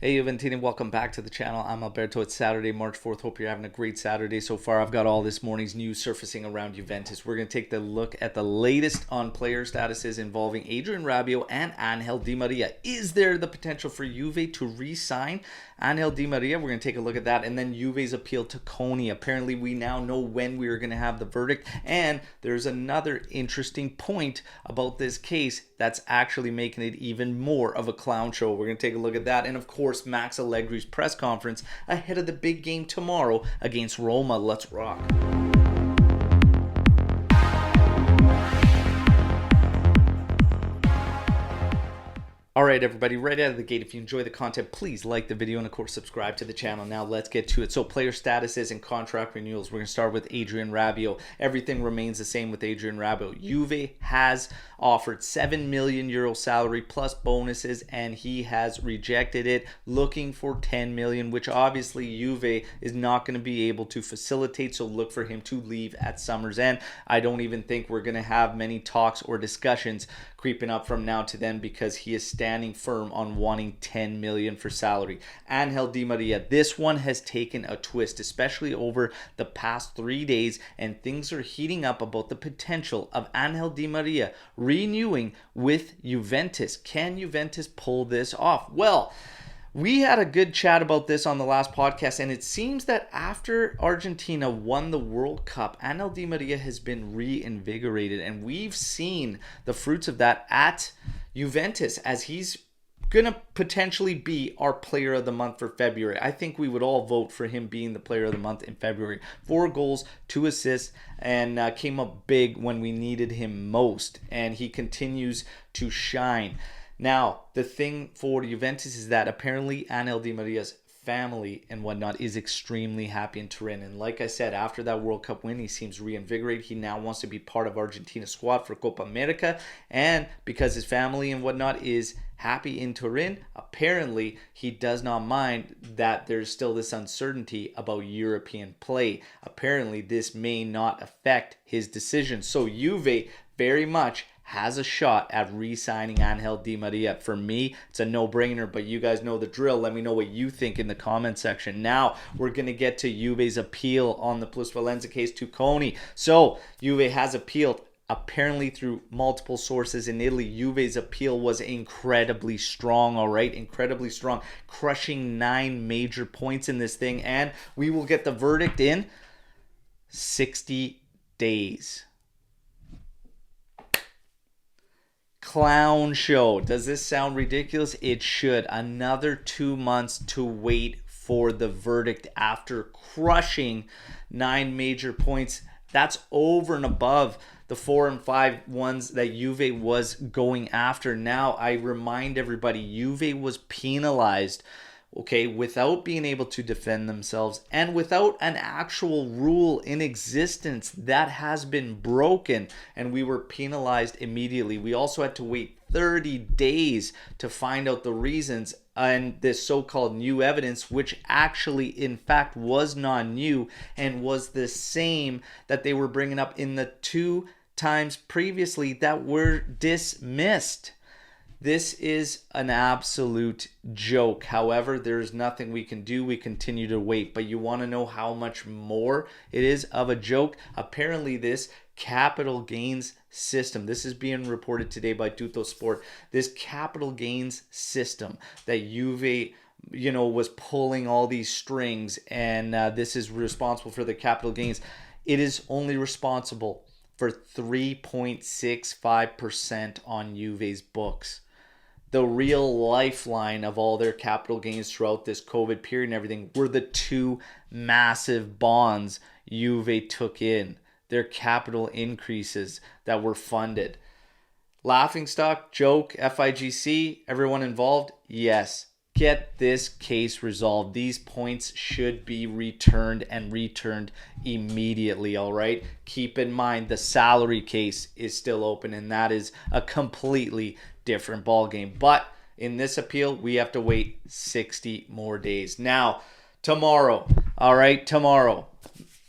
Hey Juventini, welcome back to the channel. I'm Alberto. It's Saturday, March 4th. Hope you're having a great Saturday so far. I've got all this morning's news surfacing around Juventus. We're going to take a look at the latest on player statuses involving Adrien Rabiot and Angel Di Maria. Is there the potential for Juve to re-sign Angel Di Maria? We're going to take a look at that. And then Juve's appeal to Coni. Apparently, we now know when we are going to have the verdict. And there's another interesting point about this case that's actually making it even more of a clown show. We're going to take a look at that. And of course, Max Allegri's press conference ahead of the big game tomorrow against Roma. Let's rock. All right, everybody, right out of the gate, if you enjoy the content, please like the video and, of course, subscribe to the channel. Now, let's get to it. So, player statuses and contract renewals. We're going to start with Adrien Rabiot. Everything remains the same with Adrien Rabiot. Juve has offered €7 million salary plus bonuses, and he has rejected it, looking for $10 million, which obviously Juve is not going to be able to facilitate, so look for him to leave at summer's end. I don't even think we're going to have many talks or discussions creeping up from now to then because he is standing firm on wanting $10 million for salary. Angel Di Maria, this one has taken a twist, especially over the past 3 days, and things are heating up about the potential of Angel Di Maria renewing with Juventus. Can Juventus pull this off? Well, we had a good chat about this on the last podcast, and it seems that after Argentina won the World Cup, Angel Di Maria has been reinvigorated, and we've seen the fruits of that at Juventus as he's going to potentially be our player of the month for February. I think we would all vote for him being the player of the month in February. 4 goals, 2 assists, and came up big when we needed him most, and he continues to shine. Now, the thing for Juventus is that apparently Angel Di Maria's family and whatnot is extremely happy in Turin. And like I said, after that World Cup win, he seems reinvigorated. He now wants to be part of Argentina's squad for Copa America. And because his family and whatnot is happy in Turin, apparently he does not mind that there's still this uncertainty about European play. Apparently this may not affect his decision. So Juve very much has a shot at re-signing Angel Di Maria. For me, it's a no-brainer, but you guys know the drill. Let me know what you think in the comment section. Now, we're going to get to Juve's appeal on the Plusvalenza case to Coni. So, Juve has appealed. Apparently, through multiple sources in Italy, Juve's appeal was incredibly strong, all right? Incredibly strong, crushing 9 major points in this thing, and we will get the verdict in 60 days. Clown show. Does this sound ridiculous? It should. Another 2 months to wait for the verdict after crushing 9 major points. That's over and above the 4 and 5 ones that Juve was going after. Now, I remind everybody, Juve was penalized, okay, without being able to defend themselves and without an actual rule in existence that has been broken, and we were penalized immediately. We also had to wait 30 days to find out the reasons and this so-called new evidence, which actually in fact was not new and was the same that they were bringing up in the 2 times previously that were dismissed. This is an absolute joke. However, there's nothing we can do. We continue to wait. But you want to know how much more it is of a joke? Apparently, this capital gains system, this is being reported today by Tutto Sport, this capital gains system that Juve was pulling all these strings, and this is responsible for the capital gains. It is only responsible for 3.65% on Juve's books. The real lifeline of all their capital gains throughout this COVID period and everything were the 2 massive bonds Juve took in, their capital increases that were funded. Laughingstock, joke, FIGC, everyone involved? Yes. Get this case resolved. These points should be returned and returned immediately, all right? Keep in mind the salary case is still open, and that is a completely different ballgame. But in this appeal, we have to wait 60 more days. Now, tomorrow, all right, tomorrow,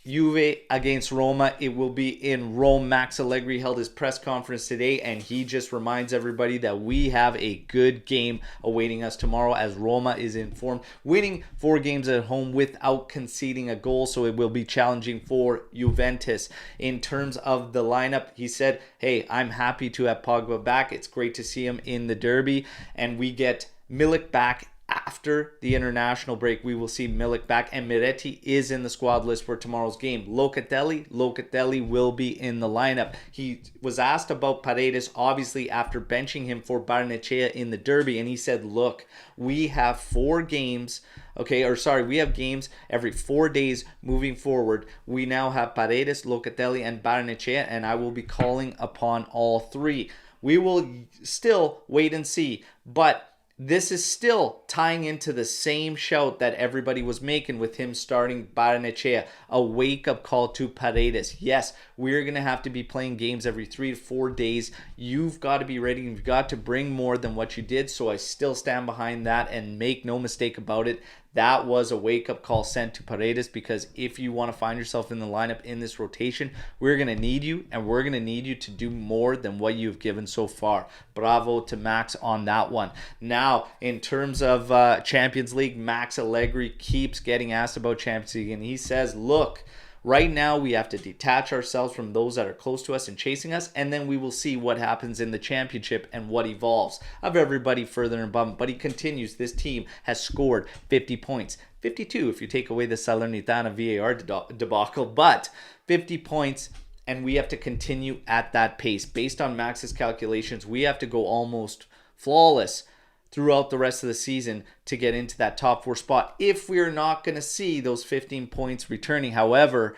Juve against Roma. It will be in Rome. Max Allegri held his press conference today, and he just reminds everybody that we have a good game awaiting us tomorrow, as Roma is in form, winning 4 games at home without conceding a goal, so it will be challenging for Juventus. In terms of the lineup, he said, hey, I'm happy to have Pogba back. It's great to see him in the derby, and we get Milik back. After the international break, we will see Milik back, and Miretti is in the squad list for tomorrow's game. Locatelli will be in the lineup. He was asked about Paredes, obviously, after benching him for Barnechea in the derby, and he said, look, we have 4 games, we have games every 4 days moving forward. We now have Paredes, Locatelli, and Barnechea, and I will be calling upon all 3. We will still wait and see, but this is still tying into the same shout that everybody was making with him starting Barnechea, a wake-up call to Paredes. Yes, we're going to have to be playing games every 3 to 4 days. You've got to be ready. You've got to bring more than what you did, so I still stand behind that, and make no mistake about it. That was a wake-up call sent to Paredes, because if you want to find yourself in the lineup in this rotation, we're going to need you, and we're going to need you to do more than what you've given so far. Bravo to Max on that one. Now, in terms of Champions League, Max Allegri keeps getting asked about Champions League, and he says, look, right now, we have to detach ourselves from those that are close to us and chasing us, and then we will see what happens in the championship and what evolves of everybody further and above. But he continues, this team has scored 50 points. 52 if you take away the Salernitana VAR debacle, but 50 points, and we have to continue at that pace. Based on Max's calculations, we have to go almost flawless throughout the rest of the season to get into that top 4 spot if we're not going to see those 15 points returning. However,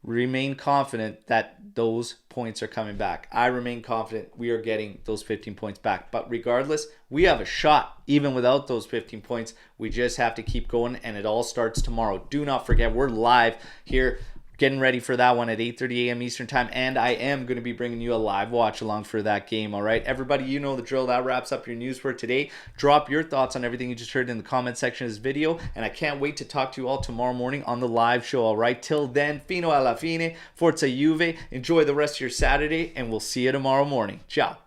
remain confident that those points are coming back. I remain confident we are getting those 15 points back. But regardless, we have a shot even without those 15 points. We just have to keep going, and it all starts tomorrow. Do not forget, we're live here getting ready for that one at 8:30 a.m. Eastern Time, and I am going to be bringing you a live watch along for that game, all right? Everybody, you know the drill. That wraps up your news for today. Drop your thoughts on everything you just heard in the comment section of this video, and I can't wait to talk to you all tomorrow morning on the live show, all right? Till then, fino alla fine, forza Juve. Enjoy the rest of your Saturday, and we'll see you tomorrow morning. Ciao.